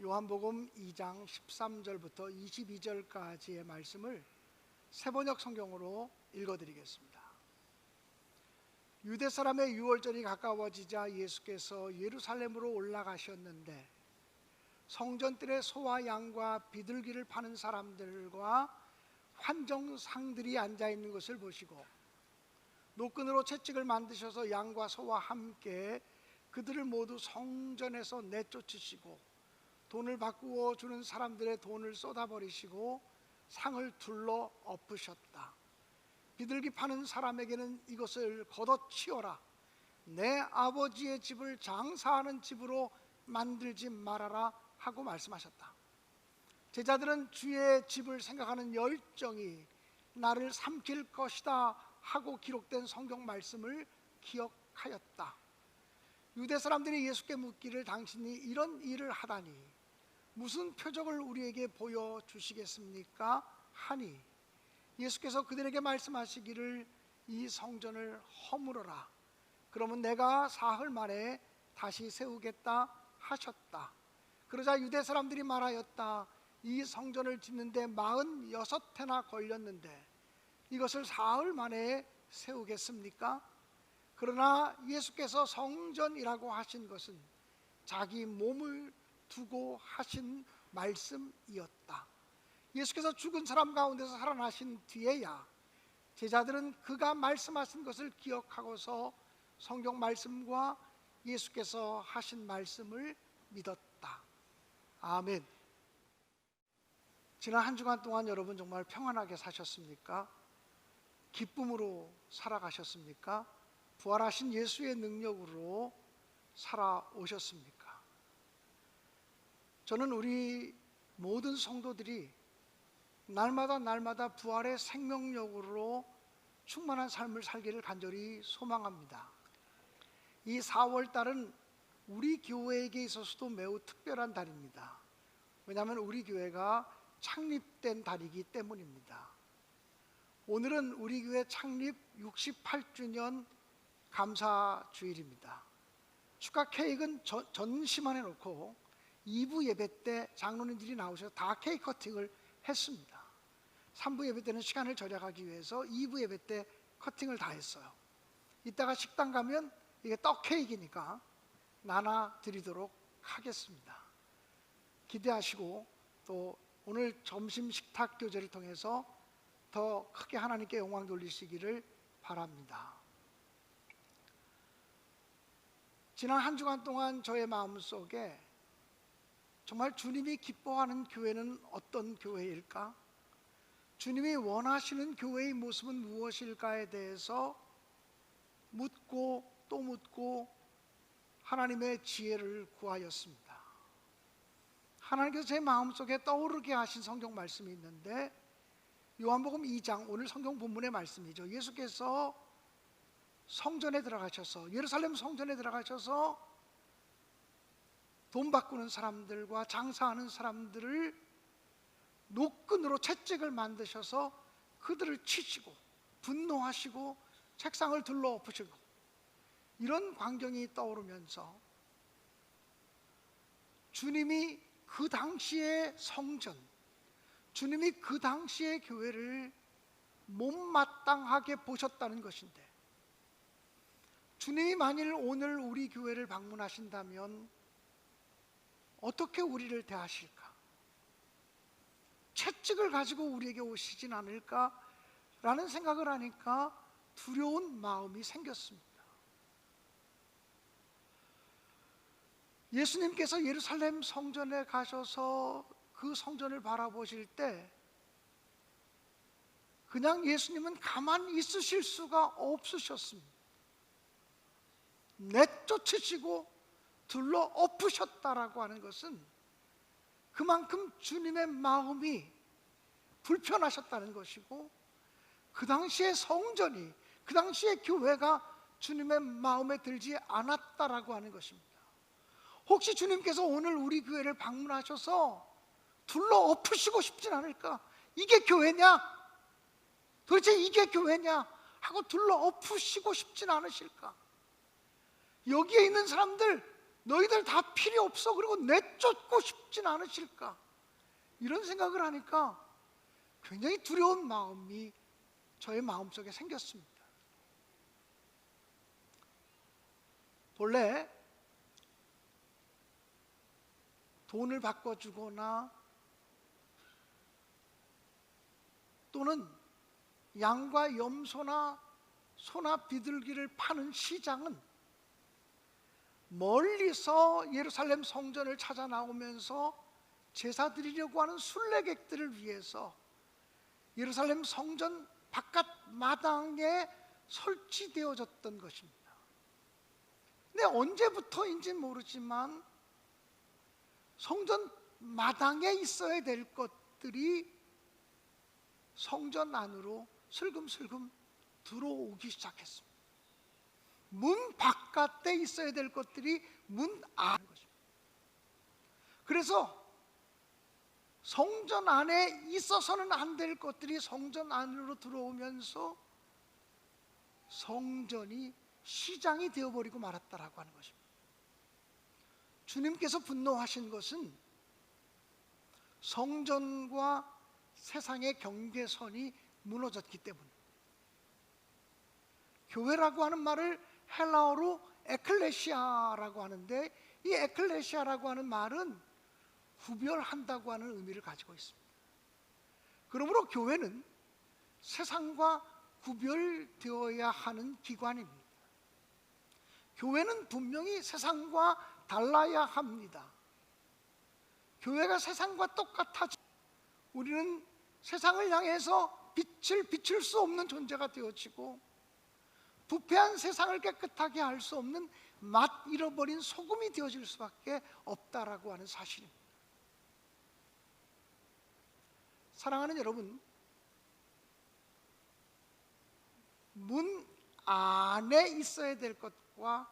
요한복음 2장 13절부터 22절까지의 말씀을 세번역 성경으로 읽어드리겠습니다. 유대 사람의 유월절이 가까워지자 예수께서 예루살렘으로 올라가셨는데 성전뜰에 소와 양과 비둘기를 파는 사람들과 환정상들이 앉아있는 것을 보시고 노끈으로 채찍을 만드셔서 양과 소와 함께 그들을 모두 성전에서 내쫓으시고 돈을 바꾸어 주는 사람들의 돈을 쏟아버리시고 상을 둘러 엎으셨다. 비둘기 파는 사람에게는 이것을 걷어치워라. 내 아버지의 집을 장사하는 집으로 만들지 말아라 하고 말씀하셨다. 제자들은 주의 집을 생각하는 열정이 나를 삼킬 것이다 하고 기록된 성경 말씀을 기억하였다. 유대 사람들이 예수께 묻기를 당신이 이런 일을 하다니 무슨 표적을 우리에게 보여주시겠습니까? 하니 예수께서 그들에게 말씀하시기를 이 성전을 허물어라. 그러면 내가 사흘 만에 다시 세우겠다 하셨다. 그러자 유대 사람들이 말하였다. 이 성전을 짓는데 46해나 걸렸는데 이것을 사흘 만에 세우겠습니까? 그러나 예수께서 성전이라고 하신 것은 자기 몸을 두고 하신 말씀이었다. 예수께서 죽은 사람 가운데서 살아나신 뒤에야 제자들은 그가 말씀하신 것을 기억하고서 성경 말씀과 예수께서 하신 말씀을 믿었다. 아멘. 지난 한 주간 동안 여러분 정말 평안하게 사셨습니까? 기쁨으로 살아가셨습니까? 부활하신 예수의 능력으로 살아오셨습니까? 저는 우리 모든 성도들이 날마다 부활의 생명력으로 충만한 삶을 살기를 간절히 소망합니다. 이 4월 달은 우리 교회에게 있어서도 매우 특별한 달입니다. 왜냐하면 우리 교회가 창립된 달이기 때문입니다. 오늘은 우리 교회 창립 68주년 감사주일입니다. 축하 케이크는 전시만 해놓고 2부 예배 때 장로님들이 나오셔서 다 케이크 커팅을 했습니다. 3부 예배 때는 시간을 절약하기 위해서 2부 예배 때 커팅을 다 했어요. 이따가 식당 가면 이게 떡 케이크니까 나눠 드리도록 하겠습니다. 기대하시고 또 오늘 점심 식탁 교제를 통해서 더 크게 하나님께 영광 돌리시기를 바랍니다. 지난 한 주간 동안 저의 마음속에 정말 주님이 기뻐하는 교회는 어떤 교회일까? 주님이 원하시는 교회의 모습은 무엇일까에 대해서 묻고 또 묻고 하나님의 지혜를 구하였습니다. 하나님께서 제 마음속에 떠오르게 하신 성경 말씀이 있는데 요한복음 2장 오늘 성경 본문의 말씀이죠. 예수께서 성전에 들어가셔서 예루살렘 성전에 들어가셔서 돈 바꾸는 사람들과 장사하는 사람들을 노끈으로 채찍을 만드셔서 그들을 치시고 분노하시고 책상을 둘러 엎으시고 이런 광경이 떠오르면서 주님이 그 당시의 성전, 주님이 그 당시의 교회를 못마땅하게 보셨다는 것인데 주님이 만일 오늘 우리 교회를 방문하신다면 어떻게 우리를 대하실까? 채찍을 가지고 우리에게 오시진 않을까라는 생각을 하니까 두려운 마음이 생겼습니다. 예수님께서 예루살렘 성전에 가셔서 그 성전을 바라보실 때 그냥 예수님은 가만히 있으실 수가 없으셨습니다. 내쫓으시고 둘러 엎으셨다라고 하는 것은 그만큼 주님의 마음이 불편하셨다는 것이고 그 당시의 성전이 그 당시의 교회가 주님의 마음에 들지 않았다라고 하는 것입니다. 혹시 주님께서 오늘 우리 교회를 방문하셔서 둘러 엎으시고 싶진 않을까? 이게 교회냐? 도대체 이게 교회냐? 하고 둘러 엎으시고 싶진 않으실까? 여기에 있는 사람들 너희들 다 필요 없어. 그리고 내쫓고 싶진 않으실까? 이런 생각을 하니까 굉장히 두려운 마음이 저의 마음속에 생겼습니다. 본래 돈을 바꿔주거나 또는 양과 염소나 소나 비둘기를 파는 시장은 멀리서 예루살렘 성전을 찾아 나오면서 제사 드리려고 하는 순례객들을 위해서 예루살렘 성전 바깥 마당에 설치되어졌던 것입니다. 근데 언제부터인지 모르지만 성전 마당에 있어야 될 것들이 성전 안으로 슬금슬금 들어오기 시작했습니다. 문 바깥에 있어야 될 것들이 문 안에 것입니다. 그래서 성전 안에 있어서는 안 될 것들이 성전 안으로 들어오면서 성전이 시장이 되어버리고 말았다라고 하는 것입니다. 주님께서 분노하신 것은 성전과 세상의 경계선이 무너졌기 때문입니다. 교회라고 하는 말을 헬라어로 에클레시아라고 하는데, 이 에클레시아라고 하는 말은 구별한다고 하는 의미를 가지고 있습니다. 그러므로 교회는 세상과 구별되어야 하는 기관입니다. 교회는 분명히 세상과 달라야 합니다. 교회가 세상과 똑같아지 우리는 세상을 향해서 빛을 비출 수 없는 존재가 되어지고, 부패한 세상을 깨끗하게 할 수 없는 맛 잃어버린 소금이 되어질 수밖에 없다라고 하는 사실입니다. 사랑하는 여러분, 문 안에 있어야 될 것과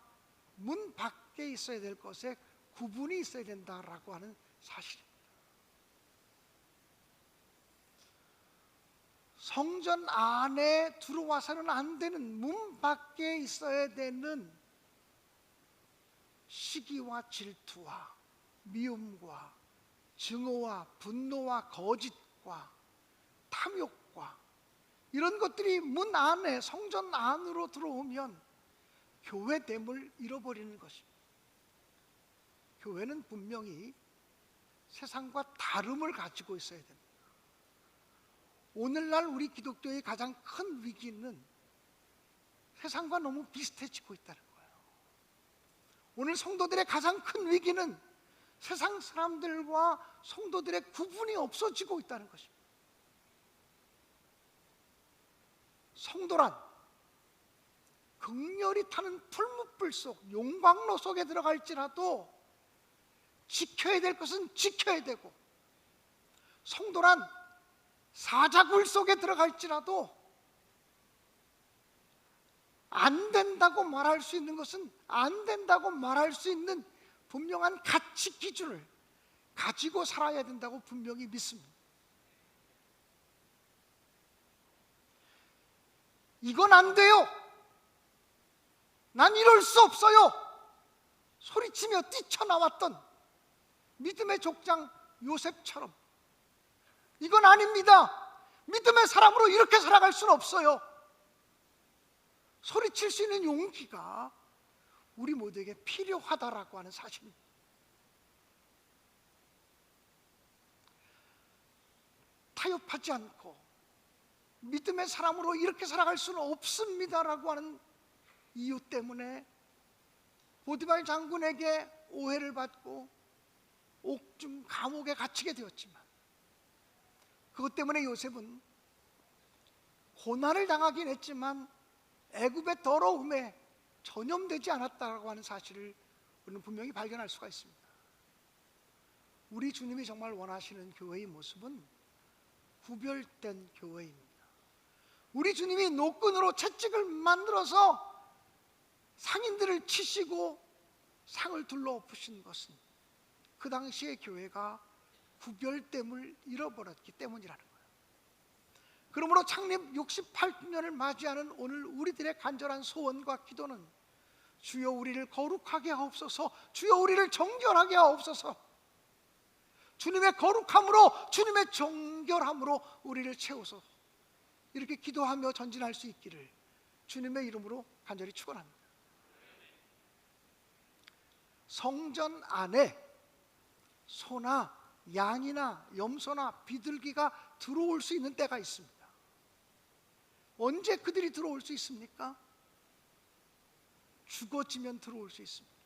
문 밖에 있어야 될 것에 구분이 있어야 된다라고 하는 사실입니다. 성전 안에 들어와서는 안 되는, 문 밖에 있어야 되는 시기와 질투와 미움과 증오와 분노와 거짓과 탐욕과 이런 것들이 문 안에, 성전 안으로 들어오면 교회됨을 잃어버리는 것입니다. 교회는 분명히 세상과 다름을 가지고 있어야 됩니다. 오늘날 우리 기독교의 가장 큰 위기는 세상과 너무 비슷해지고 있다는 거예요. 오늘 성도들의 가장 큰 위기는 세상 사람들과 성도들의 구분이 없어지고 있다는 것입니다. 성도란 극렬히 타는 풀무불 속, 용광로 속에 들어갈지라도 지켜야 될 것은 지켜야 되고, 성도란 사자굴 속에 들어갈지라도 안 된다고 말할 수 있는 것은 안 된다고 말할 수 있는 분명한 가치 기준을 가지고 살아야 된다고 분명히 믿습니다. 이건 안 돼요, 난 이럴 수 없어요 소리치며 뛰쳐나왔던 믿음의 족장 요셉처럼, 이건 아닙니다, 믿음의 사람으로 이렇게 살아갈 수는 없어요, 소리칠 수 있는 용기가 우리 모두에게 필요하다라고 하는 사실입니다. 타협하지 않고 믿음의 사람으로 이렇게 살아갈 수는 없습니다라고 하는 이유 때문에 보디발 장군에게 오해를 받고 옥중 감옥에 갇히게 되었지만, 그것 때문에 요셉은 고난을 당하긴 했지만 애굽의 더러움에 전염되지 않았다고 하는 사실을 우리는 분명히 발견할 수가 있습니다. 우리 주님이 정말 원하시는 교회의 모습은 구별된 교회입니다. 우리 주님이 노끈으로 채찍을 만들어서 상인들을 치시고 상을 둘러엎으신 것은 그 당시의 교회가 구별됨을 잃어버렸기 때문이라는 거예요. 그러므로 창립 68주년을 맞이하는 오늘 우리들의 간절한 소원과 기도는 주여 우리를 거룩하게 하옵소서. 주여 우리를 정결하게 하옵소서. 주님의 거룩함으로, 주님의 정결함으로 우리를 채우소서. 이렇게 기도하며 전진할 수 있기를 주님의 이름으로 간절히 축원합니다. 성전 안에 소나 양이나 염소나 비둘기가 들어올 수 있는 때가 있습니다. 언제 그들이 들어올 수 있습니까? 죽어지면 들어올 수 있습니다.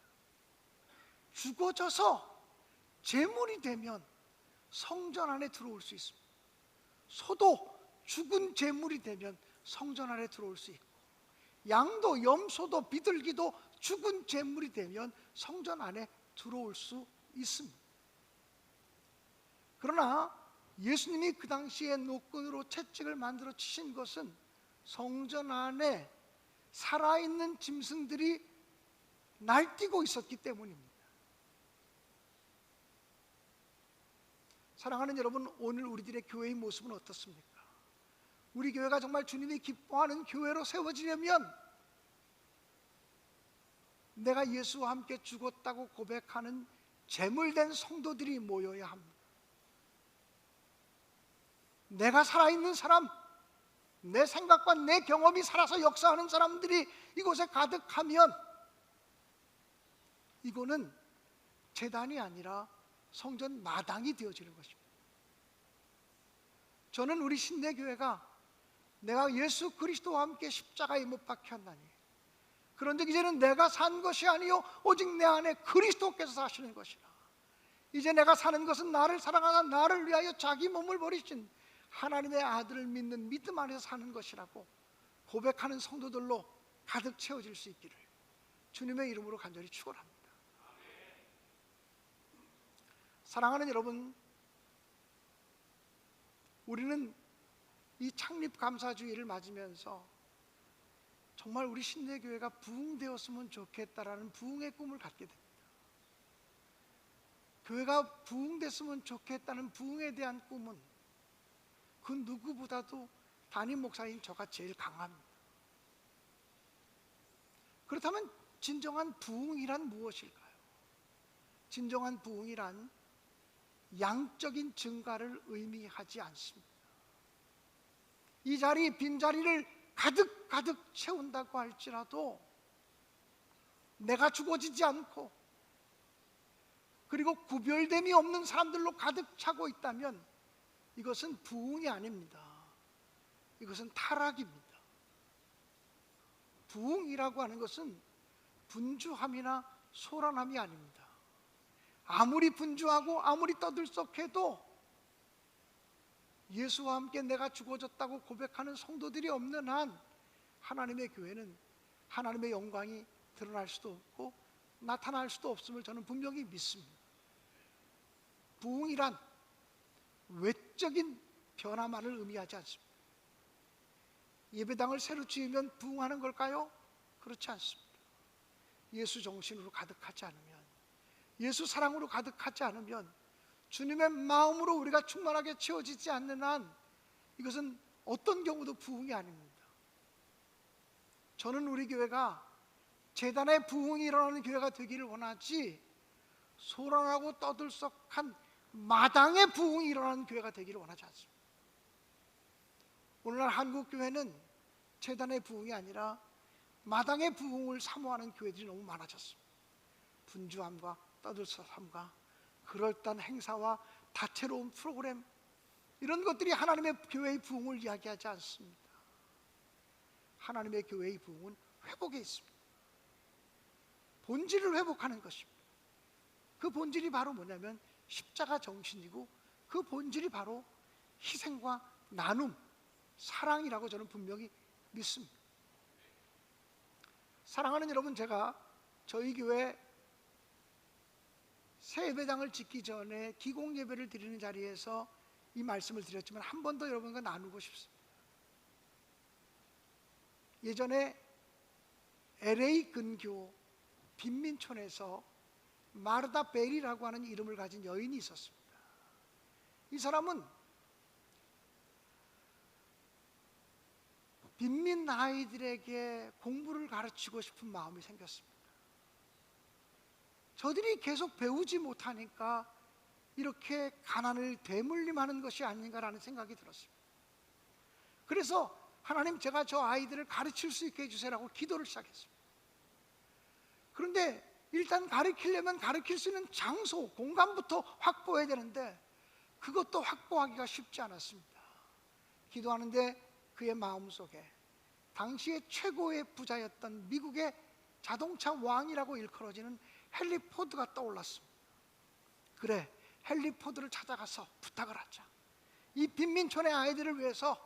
죽어져서 제물이 되면 성전 안에 들어올 수 있습니다. 소도 죽은 제물이 되면 성전 안에 들어올 수 있고, 양도 염소도 비둘기도 죽은 제물이 되면 성전 안에 들어올 수 있습니다. 그러나 예수님이 그 당시에 노끈으로 채찍을 만들어 치신 것은 성전 안에 살아있는 짐승들이 날뛰고 있었기 때문입니다. 사랑하는 여러분, 오늘 우리들의 교회의 모습은 어떻습니까? 우리 교회가 정말 주님이 기뻐하는 교회로 세워지려면 내가 예수와 함께 죽었다고 고백하는 제물된 성도들이 모여야 합니다. 내가 살아있는 사람, 내 생각과 내 경험이 살아서 역사하는 사람들이 이곳에 가득하면 이거는 제단이 아니라 성전 마당이 되어지는 것입니다. 저는 우리 신내교회가 내가 예수 그리스도와 함께 십자가에 못 박혔나니 그런즉 이제는 내가 산 것이 아니요 오직 내 안에 그리스도께서 사시는 것이라. 이제 내가 사는 것은 나를 사랑하사 나를 위하여 자기 몸을 버리신 하나님의 아들을 믿는 믿음 안에서 사는 것이라고 고백하는 성도들로 가득 채워질 수 있기를 주님의 이름으로 간절히 축원합니다. 사랑하는 여러분, 우리는 이 창립 감사주의를 맞으면서 정말 우리 신내교회가 부흥되었으면 좋겠다라는 부흥의 꿈을 갖게 됩니다. 교회가 부흥됐으면 좋겠다는 부흥에 대한 꿈은 그 누구보다도 담임 목사인 저가 제일 강합니다. 그렇다면 진정한 부흥이란 무엇일까요? 진정한 부흥이란 양적인 증가를 의미하지 않습니다. 이 자리, 빈자리를 가득 채운다고 할지라도 내가 죽어지지 않고 그리고 구별됨이 없는 사람들로 가득 차고 있다면 이것은 부흥이 아닙니다. 이것은 타락입니다. 부흥이라고 하는 것은 분주함이나 소란함이 아닙니다. 아무리 분주하고 아무리 떠들썩해도 예수와 함께 내가 죽어졌다고 고백하는 성도들이 없는 한 하나님의 교회는 하나님의 영광이 드러날 수도 없고 나타날 수도 없음을 저는 분명히 믿습니다. 부흥이란 외적인 변화만을 의미하지 않습니다. 예배당을 새로 지으면 부흥하는 걸까요? 그렇지 않습니다. 예수 정신으로 가득하지 않으면, 예수 사랑으로 가득하지 않으면, 주님의 마음으로 우리가 충만하게 채워지지 않는 한 이것은 어떤 경우도 부흥이 아닙니다. 저는 우리 교회가 재단의 부흥이 일어나는 교회가 되기를 원하지 소란하고 떠들썩한 마당의 부흥이 일어나는 교회가 되기를 원하지 않습니다. 오늘날 한국 교회는 재단의 부흥이 아니라 마당의 부흥을 사모하는 교회들이 너무 많아졌습니다. 분주함과 떠들썩함과 그럴듯한 행사와 다채로운 프로그램, 이런 것들이 하나님의 교회의 부흥을 이야기하지 않습니다. 하나님의 교회의 부흥은 회복에 있습니다. 본질을 회복하는 것입니다. 그 본질이 바로 뭐냐면 십자가 정신이고 그 본질이 바로 희생과 나눔, 사랑이라고 저는 분명히 믿습니다. 사랑하는 여러분, 제가 저희 교회 새 예배당을 짓기 전에 기공 예배를 드리는 자리에서 이 말씀을 드렸지만 한 번 더 여러분과 나누고 싶습니다. 예전에 LA 근교 빈민촌에서 마르다 베리라고 하는 이름을 가진 여인이 있었습니다. 이 사람은 빈민 아이들에게 공부를 가르치고 싶은 마음이 생겼습니다. 저들이 계속 배우지 못하니까 이렇게 가난을 대물림하는 것이 아닌가라는 생각이 들었습니다. 그래서 하나님, 제가 저 아이들을 가르칠 수 있게 해주세요라고 기도를 시작했습니다. 그런데 일단 가르치려면 가르칠 수 있는 장소, 공간부터 확보해야 되는데 그것도 확보하기가 쉽지 않았습니다. 기도하는데 그의 마음속에 당시의 최고의 부자였던 미국의 자동차 왕이라고 일컬어지는 헨리 포드가 떠올랐습니다. 그래, 헨리 포드를 찾아가서 부탁을 하자. 이 빈민촌의 아이들을 위해서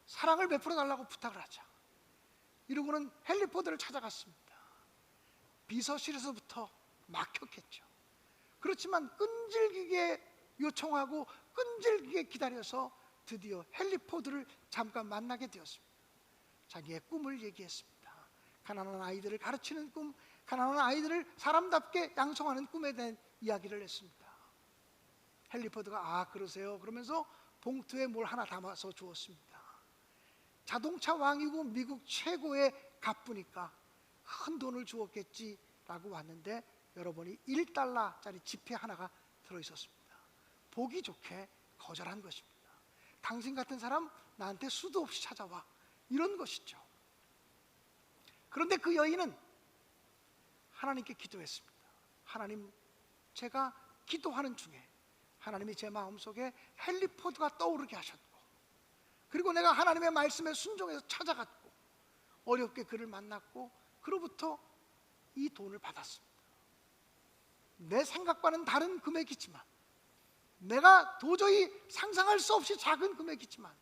사랑을 베풀어 달라고 부탁을 하자. 이러고는 헨리 포드를 찾아갔습니다. 비서실에서부터 막혔겠죠. 그렇지만 끈질기게 요청하고 끈질기게 기다려서 드디어 헨리 포드를 잠깐 만나게 되었습니다. 자기의 꿈을 얘기했습니다. 가난한 아이들을 가르치는 꿈, 가난한 아이들을 사람답게 양성하는 꿈에 대한 이야기를 했습니다. 헨리 포드가 아 그러세요? 그러면서 봉투에 뭘 하나 담아서 주었습니다. 자동차 왕이고 미국 최고의 갑부니까 큰 돈을 주었겠지라고 왔는데 여러분이 1달러짜리 지폐 하나가 들어있었습니다. 보기 좋게 거절한 것입니다. 당신 같은 사람 나한테 수도 없이 찾아와, 이런 것이죠. 그런데 그 여인은 하나님께 기도했습니다. 하나님, 제가 기도하는 중에 하나님이 제 마음속에 헨리 포드가 떠오르게 하셨고, 그리고 내가 하나님의 말씀에 순종해서 찾아갔고 어렵게 그를 만났고 그로부터 이 돈을 받았습니다. 내 생각과는 다른 금액이지만, 내가 도저히 상상할 수 없이 작은 금액이지만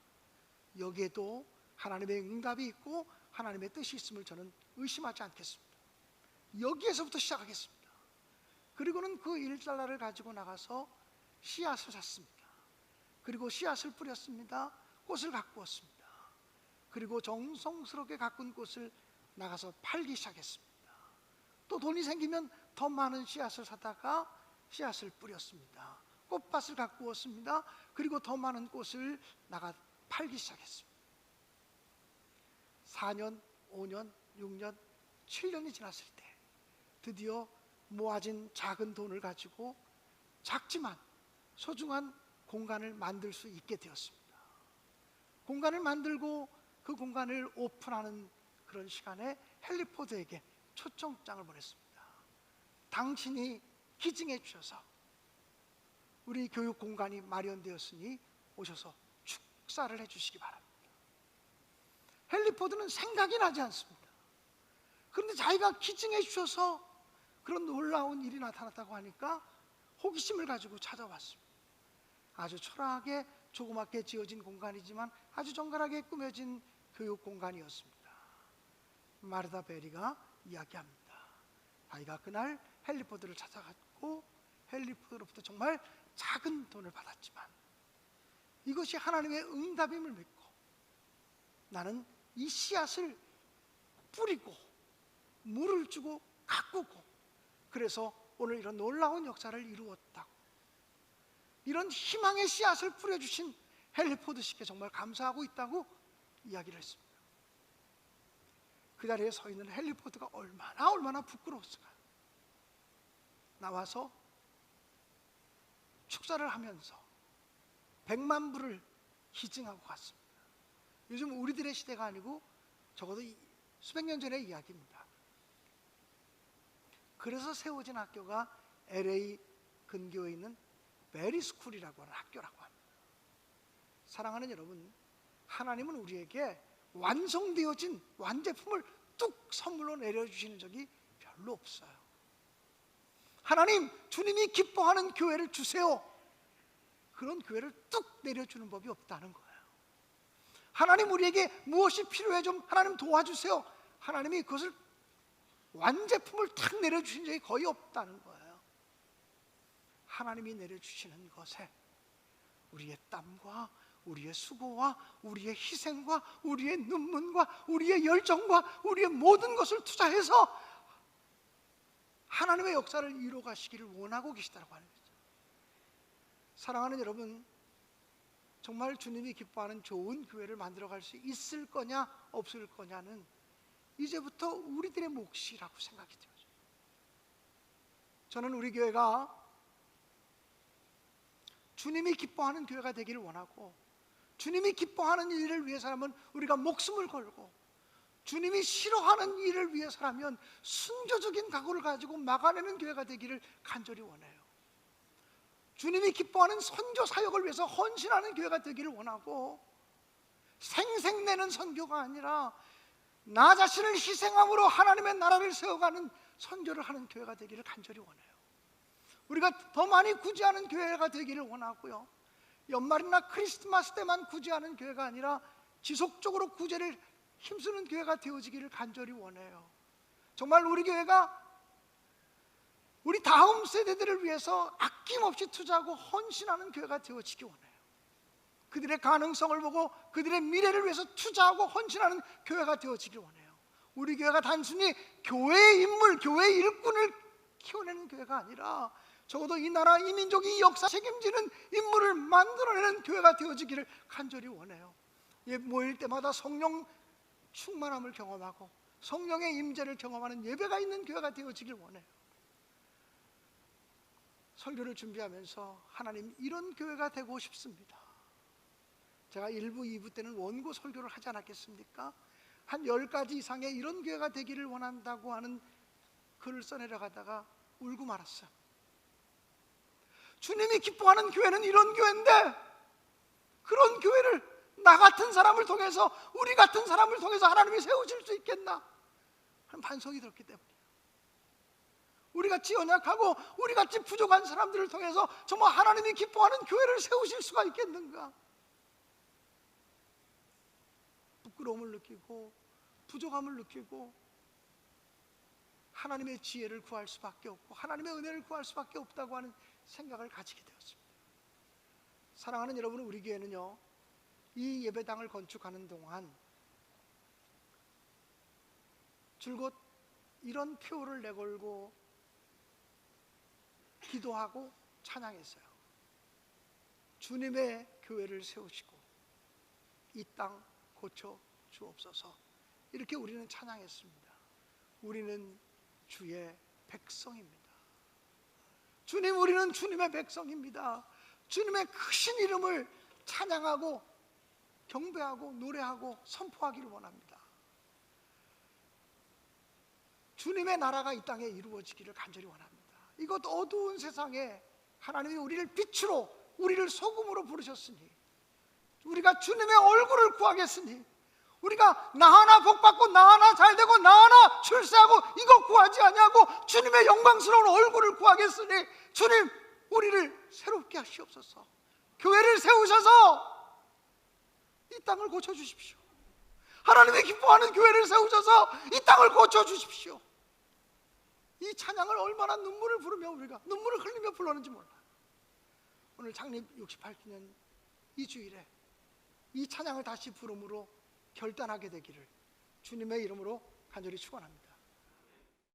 여기에도 하나님의 응답이 있고 하나님의 뜻이 있음을 저는 의심하지 않겠습니다. 여기에서부터 시작하겠습니다. 그리고는 그 1달러를 가지고 나가서 씨앗을 샀습니다. 그리고 씨앗을 뿌렸습니다. 꽃을 가꾸었습니다. 그리고 정성스럽게 가꾼 꽃을 나가서 팔기 시작했습니다. 또 돈이 생기면 더 많은 씨앗을 사다가 씨앗을 뿌렸습니다. 꽃밭을 가꾸었습니다. 그리고 더 많은 꽃을 나가 팔기 시작했습니다. 4년, 5년, 6년, 7년이 지났을 때 드디어 모아진 작은 돈을 가지고 작지만 소중한 공간을 만들 수 있게 되었습니다. 공간을 만들고 그 공간을 오픈하는 그런 시간에 헨리 포드에게 초청장을 보냈습니다. 당신이 기증해 주셔서 우리 교육 공간이 마련되었으니 오셔서 축사를 해주시기 바랍니다. 헨리 포드는 생각이 나지 않습니다. 그런데 자기가 기증해 주셔서 그런 놀라운 일이 나타났다고 하니까 호기심을 가지고 찾아왔습니다. 아주 초라하게 조그맣게 지어진 공간이지만 아주 정갈하게 꾸며진 교육 공간이었습니다. 마르다 베리가 이야기합니다. 자기가 그날 헨리 포드를 찾아갔고 헨리 포드로부터 정말 작은 돈을 받았지만 이것이 하나님의 응답임을 믿고 나는 이 씨앗을 뿌리고 물을 주고 가꾸고 그래서 오늘 이런 놀라운 역사를 이루었다고, 이런 희망의 씨앗을 뿌려주신 헨리 포드 씨께 정말 감사하고 있다고 이야기를 했습니다. 그 자리에 서 있는 헨리 포드가 얼마나 부끄러웠을까요? 나와서 축사를 하면서 100만 불을 기증하고 갔습니다. 요즘 우리들의 시대가 아니고 적어도 수백 년 전의 이야기입니다. 그래서 세워진 학교가 LA 근교에 있는 메리스쿨이라고 하는 학교라고 합니다. 사랑하는 여러분, 하나님은 우리에게 완성되어진 완제품을 뚝 선물로 내려주시는 적이 별로 없어요. 하나님, 주님이 기뻐하는 교회를 주세요. 그런 교회를 뚝 내려주는 법이 없다는 거예요. 하나님, 우리에게 무엇이 필요해 좀 하나님 도와주세요. 하나님이 그것을 완제품을 탁 내려주신 적이 거의 없다는 거예요. 하나님이 내려주시는 것에 우리의 땀과 우리의 수고와 우리의 희생과 우리의 눈물과 우리의 열정과 우리의 모든 것을 투자해서 하나님의 역사를 이루어 가시기를 원하고 계시다고 하는 거죠. 사랑하는 여러분, 정말 주님이 기뻐하는 좋은 교회를 만들어갈 수 있을 거냐 없을 거냐는 이제부터 우리들의 몫이라고 생각이 들어요. 저는 우리 교회가 주님이 기뻐하는 교회가 되기를 원하고, 주님이 기뻐하는 일을 위해서라면 우리가 목숨을 걸고, 주님이 싫어하는 일을 위해서라면 순교적인 각오를 가지고 막아내는 교회가 되기를 간절히 원해요. 주님이 기뻐하는 선교 사역을 위해서 헌신하는 교회가 되기를 원하고, 생색내는 선교가 아니라 나 자신을 희생함으로 하나님의 나라를 세워가는 선교를 하는 교회가 되기를 간절히 원해요. 우리가 더 많이 구제하는 교회가 되기를 원하고요, 연말이나 크리스마스 때만 구제하는 교회가 아니라 지속적으로 구제를 힘쓰는 교회가 되어지기를 간절히 원해요. 정말 우리 교회가 우리 다음 세대들을 위해서 아낌없이 투자하고 헌신하는 교회가 되어지기 원해요. 그들의 가능성을 보고 그들의 미래를 위해서 투자하고 헌신하는 교회가 되어지기 원해요. 우리 교회가 단순히 교회의 인물, 교회의 일꾼을 키워내는 교회가 아니라 적어도 이 나라, 이 민족, 이 역사 책임지는 인물을 만들어내는 교회가 되어지기를 간절히 원해요. 모일 때마다 성령 충만함을 경험하고 성령의 임재를 경험하는 예배가 있는 교회가 되어지길 원해요. 설교를 준비하면서 하나님, 이런 교회가 되고 싶습니다. 제가 1부, 2부 때는 원고 설교를 하지 않았겠습니까? 한 10가지 이상의 이런 교회가 되기를 원한다고 하는 글을 써내려가다가 울고 말았어요. 주님이 기뻐하는 교회는 이런 교회인데, 그런 교회를 나 같은 사람을 통해서, 우리 같은 사람을 통해서 하나님이 세우실 수 있겠나 하는 반성이 들었기 때문이에요. 우리같이 연약하고 우리같이 부족한 사람들을 통해서 정말 하나님이 기뻐하는 교회를 세우실 수가 있겠는가? 부끄러움을 느끼고 부족함을 느끼고 하나님의 지혜를 구할 수밖에 없고 하나님의 은혜를 구할 수밖에 없다고 하는 생각을 가지게 되었습니다. 사랑하는 여러분, 우리 교회는요, 이 예배당을 건축하는 동안 줄곧 이런 표를 내걸고 기도하고 찬양했어요. 주님의 교회를 세우시고 이 땅 고쳐 주옵소서. 이렇게 우리는 찬양했습니다. 우리는 주의 백성입니다. 주님, 우리는 주님의 백성입니다. 주님의 크신 이름을 찬양하고 경배하고 노래하고 선포하기를 원합니다. 주님의 나라가 이 땅에 이루어지기를 간절히 원합니다. 이것 어두운 세상에 하나님이 우리를 빛으로, 우리를 소금으로 부르셨으니, 우리가 주님의 얼굴을 구하겠으니, 우리가 나 하나 복받고 나 하나 잘되고 나 하나 출세하고 이거 구하지 아니하고 주님의 영광스러운 얼굴을 구하겠으니, 주님, 우리를 새롭게 하시옵소서. 교회를 세우셔서 이 땅을 고쳐주십시오. 하나님이 기뻐하는 교회를 세우셔서 이 땅을 고쳐주십시오. 이 찬양을 얼마나 눈물을 부르며 우리가 눈물을 흘리며 불렀는지 몰라요. 오늘 창립 68주년 이 주일에 이 찬양을 다시 부름으로 결단하게 되기를 주님의 이름으로 간절히 축원합니다.